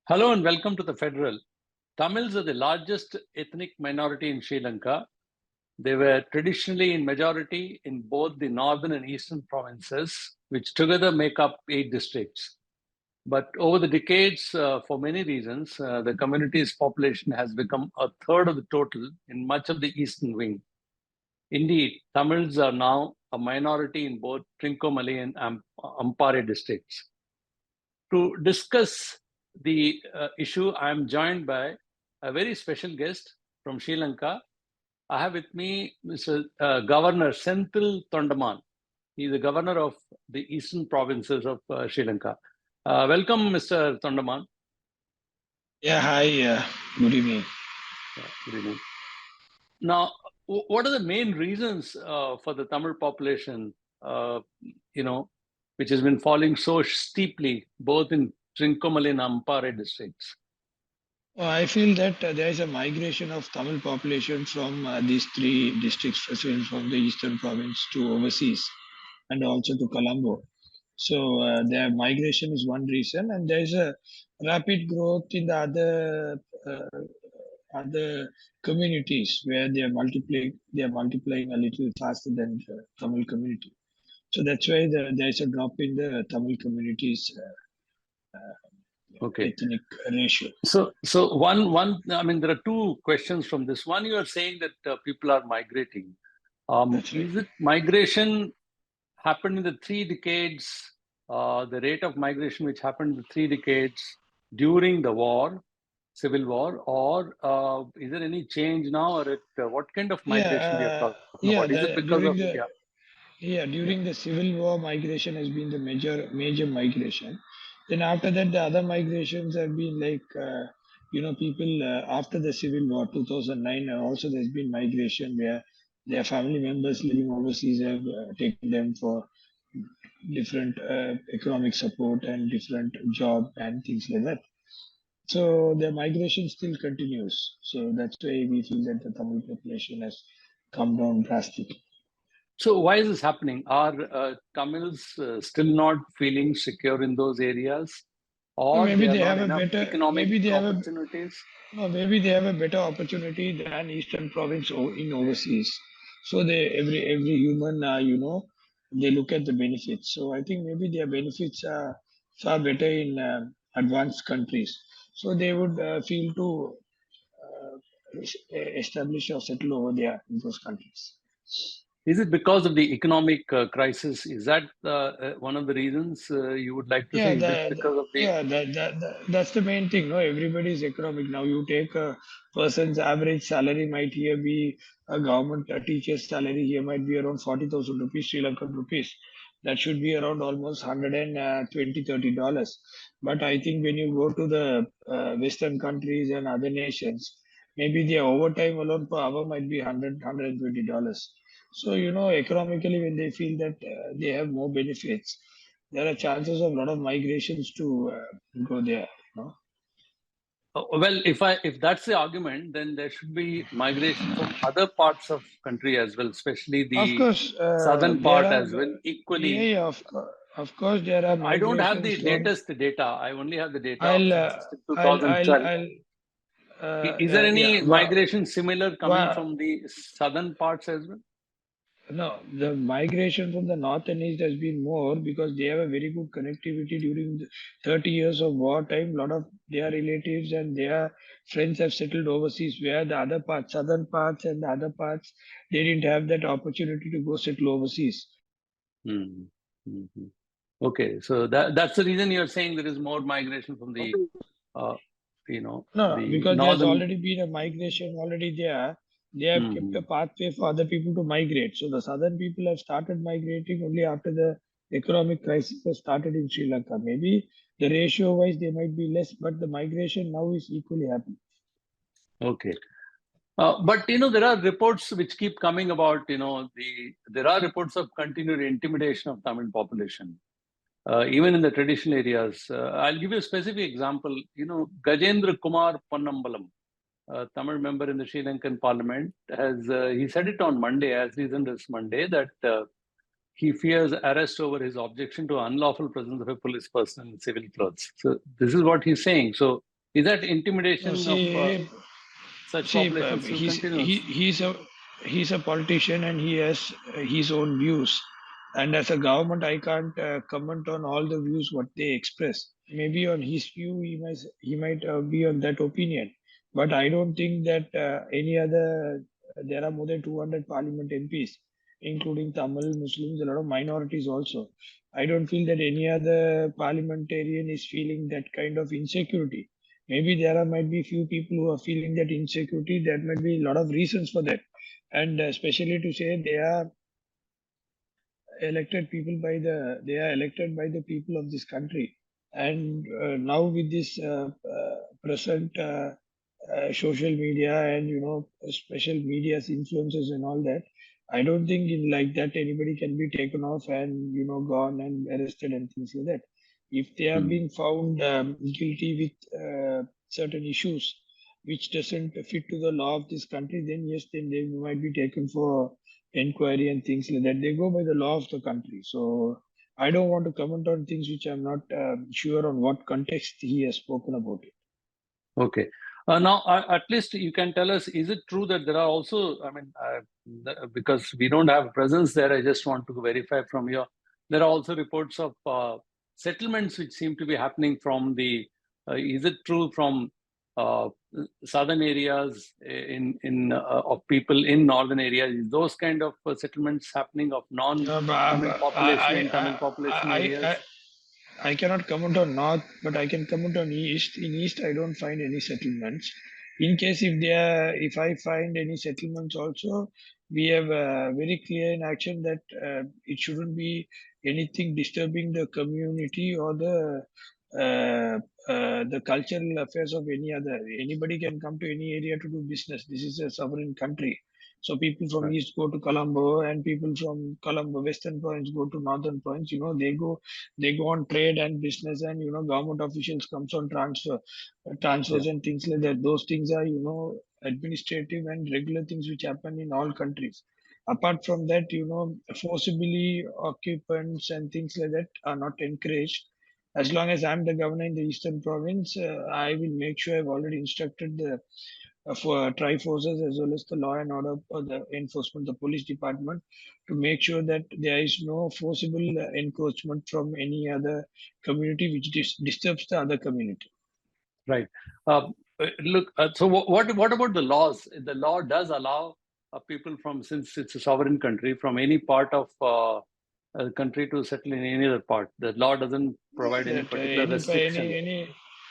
Hello and welcome to the Federal. Tamils are the largest ethnic minority in Sri Lanka. They were traditionally in majority in both the northern and eastern provinces, which together make up 8 districts. But over the decades, for many reasons, the community's population has become a third of the total in much of the eastern wing. Indeed, Tamils are now a minority in both Trincomalee and Ampara districts. To discuss the issue, I am joined by a very special guest from Sri Lanka. I have with me Mr. Governor Senthil Thondaman. He is the governor of the eastern provinces of Sri Lanka. Welcome, Mr. Thondaman. Yeah, hi. Good evening. Good evening. Now, what are the main reasons for the Tamil population, which has been falling so steeply, both in Trincomalee and Ampara districts? I feel that there is a migration of Tamil population from these three districts, from the eastern province to overseas and also to Colombo. So their migration is one reason, and there is a rapid growth in the other communities where they are multiplying a little faster than the Tamil community. So that's why there is a drop in the Tamil community's ethnic ratio. So one. I mean, there are two questions from this. One, you are saying that people are migrating. That's right. Is it migration happened in the 3 decades? The rate of migration which happened in the 3 decades during the war, civil war, or is there any change now, or what kind of migration we are talking about? Is it because of during the civil war, migration has been the major migration. Then after that, the other migrations have been like people after the civil war 2009. Also, there's been migration where their family members living overseas have taken them for different economic support and different job and things like that. So the migration still continues. So that's why we feel that the Tamil population has come down drastically. So why is this happening? Are Tamils still not feeling secure in those areas, or maybe they they are have not a enough better economic maybe they have opportunities? maybe they have a better opportunity than eastern province in overseas. So they every human they look at the benefits. So I think maybe their benefits are far better in advanced countries. So they would feel to establish or settle over there in those countries. Is it because of the economic crisis? Is that one of the reasons you would like to Yeah, say? Is it because of the that's the main thing. No, everybody is economic now. You take a person's average salary might here be a government a teacher's salary here might be around 40,000 rupees, Sri Lankan rupees. That should be around almost $120-$130. But I think when you go to the Western countries and other nations, maybe their overtime alone per hour might be $120. So economically, when they feel that they have more benefits, there are chances of a lot of migrations to go there. well, if that's the argument, then there should be migration from other parts of country as well, especially Of the course, southern there part are. as well. Equally, Yeah, of course, there are I don't have the migrations from. latest data. I only have the data of I'll, census I'll, 2012. I'll. Is there any Yeah. migration similar coming Wow. from the southern parts as well? No, the migration from the north and east has been more because they have a very good connectivity during the 30 years of wartime. A lot of their relatives and their friends have settled overseas, where the other parts, southern parts and the other parts, they didn't have that opportunity to go settle overseas. Mm-hmm. Okay, so that's the reason you're saying there is more migration from the, No, the because there's northern. already been a migration already there. They have kept Mm-hmm. a pathway for other people to migrate. So the southern people have started migrating only after the economic crisis has started in Sri Lanka. Maybe the ratio wise they might be less, but the migration now is equally happening. Okay. But there are reports which keep coming about there are reports of continued intimidation of Tamil population, even in the traditional areas. I'll give you a specific example. Gajendra Kumar Ponnambalam, a Tamil member in the Sri Lankan Parliament, has he said it on Monday, as recent as Monday, that he fears arrest over his objection to unlawful presence of a police person in civil clothes. So this is what he's saying. So Is that No, intimidation of such see, populations still continues? he's a politician and he has his own views. And as a government, I can't comment on all the views what they express. Maybe on his view, he might be on that opinion. But I don't think that any other. There are more than 200 Parliament MPs, including Tamil Muslims, a lot of minorities also. I don't feel that any other parliamentarian is feeling that kind of insecurity. Maybe there might be few people who are feeling that insecurity. There might be a lot of reasons for that, and especially to say they are elected by the people of this country, and now with this present social media and special media's influences and all that, I don't think in like that anybody can be taken off and gone and arrested and things like that. If they have Hmm. been found guilty with certain issues which doesn't fit to the law of this country, then yes, then they might be taken for inquiry and things like that. They go by the law of the country. So I don't want to comment on things which I'm not sure on what context he has spoken about it. Okay. Now, at least you can tell us, is it true that there are also, I mean, because we don't have presence there, I just want to verify from you. There are also reports of settlements which seem to be happening from is it true from uh, southern areas of people in northern areas? Is those kind of settlements happening of non-Tamil But population in Tamil population areas? I cannot comment on north, but I can comment on east. In east, I don't find any settlements. In case if I find any settlements also, we have very clear in action that it shouldn't be anything disturbing the community or the cultural affairs of any other. Anybody can come to any area to do business. This is a sovereign country. So people from Right. east go to Colombo, and people from Colombo, western province go to northern province. They go on trade and business, and government officials comes on Yeah. transfers and things like that. Those things are administrative and regular things which happen in all countries. Apart from that, forcibly occupants and things like that are not encouraged. As long as I'm the governor in the eastern province, I will make sure I've already instructed the for tri-forces as well as the law and order or the enforcement, the police department, to make sure that there is no forcible encroachment from any other community which disturbs the other community. Right. Look, so what about the laws? The law does allow people from, since it's a sovereign country, from any part of a country to settle in any other part. The law doesn't provide any That particular restriction.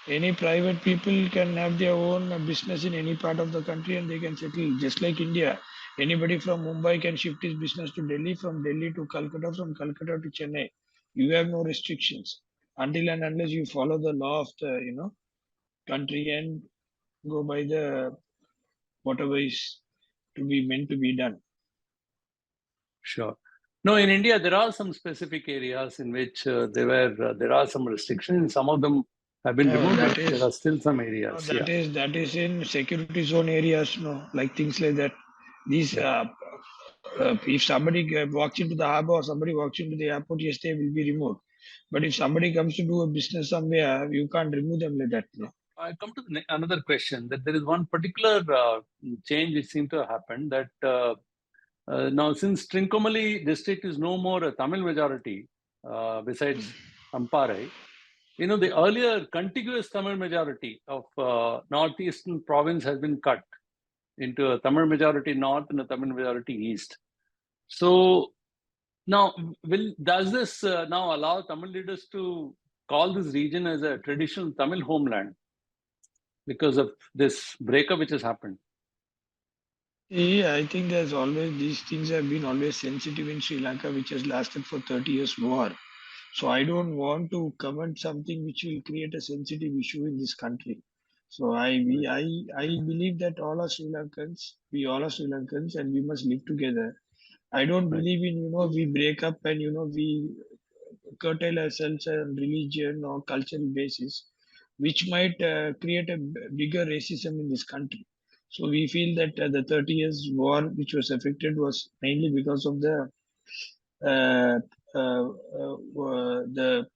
any private people can have their own business in any part of the country and they can settle just like India. Anybody from Mumbai can shift his business to Delhi, from Delhi to Calcutta, from Calcutta to Chennai. You have no restrictions until and unless you follow the law of the country and go by the whatever is to be meant to be done. Sure. No, in India, there are some specific areas in which there are some restrictions. Some of them have been No, removed, but that there is are still some no, areas. Yeah. that is in security zone areas, no, like things like that. These Yeah. if somebody walks into the harbor or somebody walks into the airport, yes, they will be removed. But if somebody comes to do a business somewhere, you can't remove them like that. No. I come to another question, that there is one particular change which seemed to have happened, that now since Trincomalee district is no more a Tamil majority besides Ampara, the earlier contiguous Tamil majority of northeastern province has been cut into a Tamil majority north and a Tamil majority east. So now, does this now allow Tamil leaders to call this region as a traditional Tamil homeland because of this breakup which has happened? Yeah, I think there's always these things have been always sensitive in Sri Lanka, which has lasted for 30 years war. So I don't want to comment something which will create a sensitive issue in this country. So Right. I believe that we all are Sri Lankans, and we must live together. I don't Right. believe in we break up and we curtail ourselves on religion or cultural basis, which might create a bigger racism in this country. So we feel that the 30 years war which was affected was mainly because of uh, the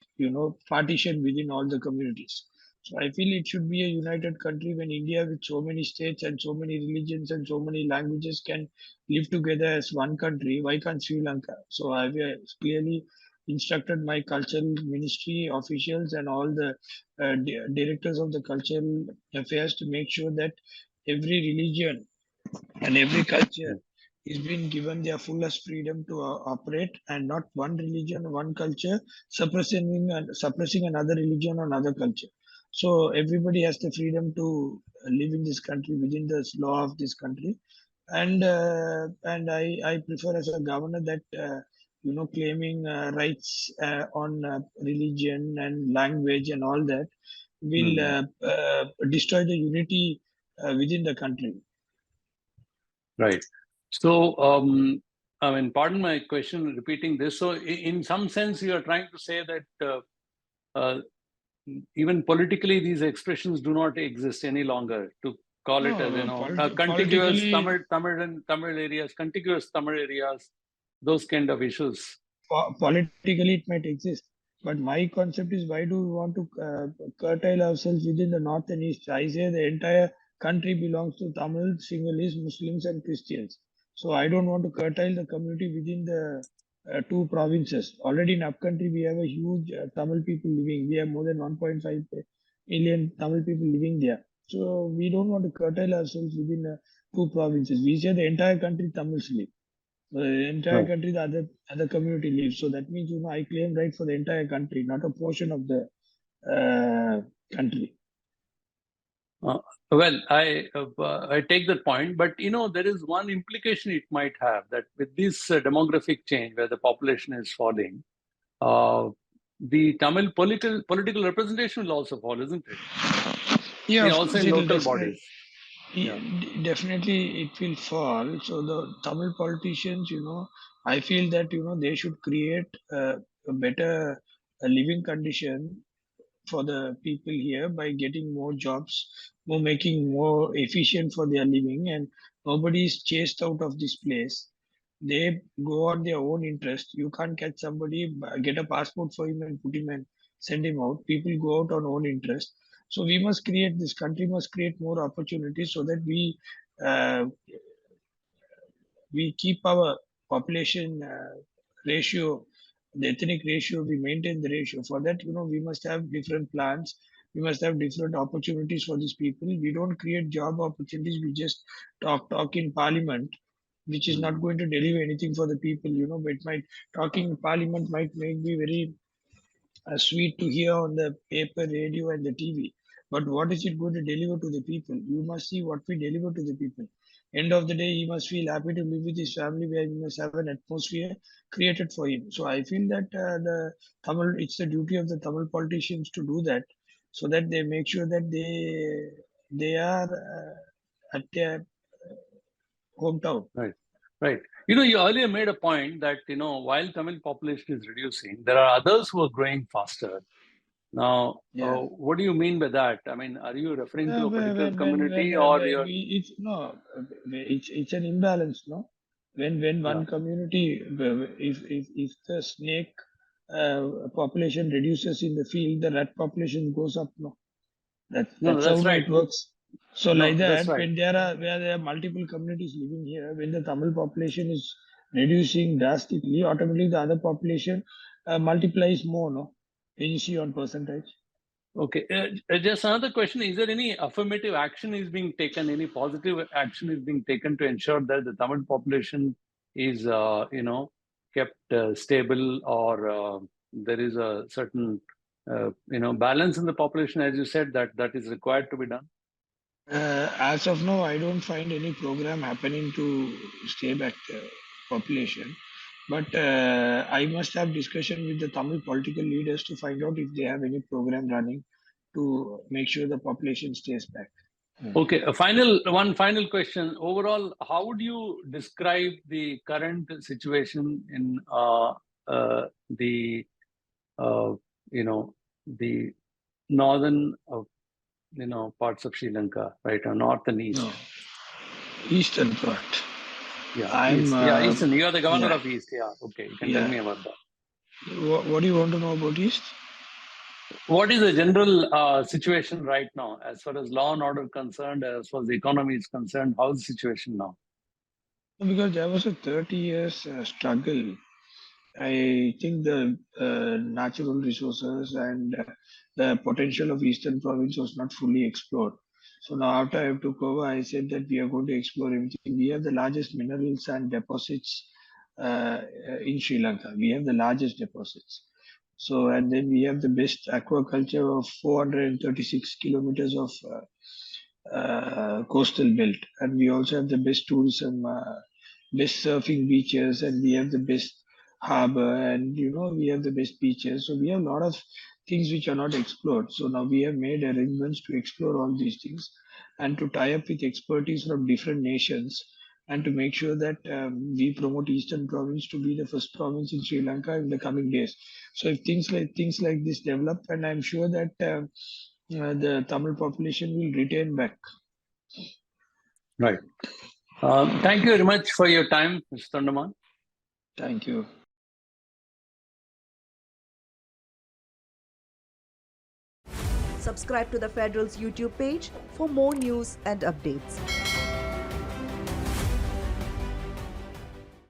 partition within all the communities. So I feel it should be a united country when India, with so many states and so many religions and so many languages, can live together as one country. Why can't Sri Lanka? So I've clearly instructed my cultural ministry officials and all the directors of the cultural affairs to make sure that every religion and every culture is being given their fullest freedom to operate, and not one religion, one culture suppressing another religion or another culture. So everybody has the freedom to live in this country within the law of this country, and I prefer as a governor that claiming rights on religion and language and all that will Hmm. destroy the unity within the country. Right. So, I mean, pardon my question repeating this. So, in some sense, you are trying to say that uh, even politically, these expressions do not exist any longer. To call it as, No, contiguous politically, Tamil areas, contiguous Tamil areas, those kind of issues. politically it might exist, but my concept is, why do we want to curtail ourselves within the north and east? I say the entire country belongs to Tamil, Sinhalese, Muslims, and Christians. So I don't want to curtail the community within the two provinces. Already in upcountry we have a huge Tamil people living. We have more than 1.5 million Tamil people living there. So we don't want to curtail ourselves within two provinces. We say the entire country Tamils live. The entire Right. country, the other community lives. So that means, I claim right for the entire country, not a portion of the country. Uh, well, I take that point, but there is one implication it might have, that with this demographic change where the population is falling, uh, the Tamil political representation will also fall, isn't it? Yeah, of Also course, in it will local definitely. bodies. Yeah. Definitely, it will fall. So the Tamil politicians, I feel that they should create a better living condition for the people here by getting more jobs, more making more efficient for their living, and nobody is chased out of this place. They go on their own interest. You can't catch somebody, get a passport for him and put him and send him out. People go out on own interest. So we must create, this country must create more opportunities so that uh, we keep our population ratio, the ethnic ratio, we maintain the ratio. For that, we must have different plans. We must have different opportunities for these people. We don't create job opportunities. We just talk in parliament, which is Mm. not going to deliver anything for the people. But talking in parliament might make me very sweet to hear on the paper, radio, and the TV. But what is it going to deliver to the people? You must see what we deliver to the people. End of the day, he must feel happy to live with his family, where he must have an atmosphere created for him. So I feel that it's the duty of the Tamil politicians to do that, so that they make sure that they are at their hometown. Right. Right. You earlier made a point that, while Tamil population is reducing, there are others who are growing faster. Now, Yeah. what do you mean by that? I mean, are you referring to a particular When community, or where you're? it's no, it's an imbalance, no. When Yeah. one community, if the snake population reduces in the field, the rat population goes up, no. No, no, That's how that's right. it works. So like No, that's that, right. where there are multiple communities living here, when the Tamil population is reducing drastically, automatically the other population multiplies more, no. When you see on percentage. Okay. Just another question. Is there any affirmative action is being taken, any positive action is being taken to ensure that the Tamil population is, kept stable, or there is a certain, balance in the population, as you said, that is required to be done? As of now, I don't find any program happening to stay back the population. But I must have discussion with the Tamil political leaders to find out if they have any program running to make sure the population stays back. Okay, one final question. Overall, how would you describe the current situation in the uh, you know the northern parts of Sri Lanka, right, or north and No, east? eastern part. Yeah, I'm east. Yeah, eastern. You are the governor yeah, of east. Yeah, okay. You can tell yeah. me about that. What do you want to know about east? What is the general situation right now as far as law and order concerned, as far as the economy is concerned? How's the situation now? Because there was a 30 years struggle. I think the natural resources and the potential of Eastern Province was not fully explored. So now after I took over, I said that we are going to explore everything. We have the largest minerals and deposits in Sri Lanka. We have the largest deposits. So, and then we have the best aquaculture of 436 kilometers of coastal belt, and we also have the best tourism, best surfing beaches, and we have the best harbor, and we have the best beaches. So we have a lot of things which are not explored. So now we have made arrangements to explore all these things and to tie up with expertise from different nations and to make sure that we promote Eastern Province to be the first province in Sri Lanka in the coming days. So if things like this develop, and I'm sure that the Tamil population will return back. Right. Thank you very much for your time, Mr. Thondaman. Thank you. Subscribe to the Federal's YouTube page for more news and updates.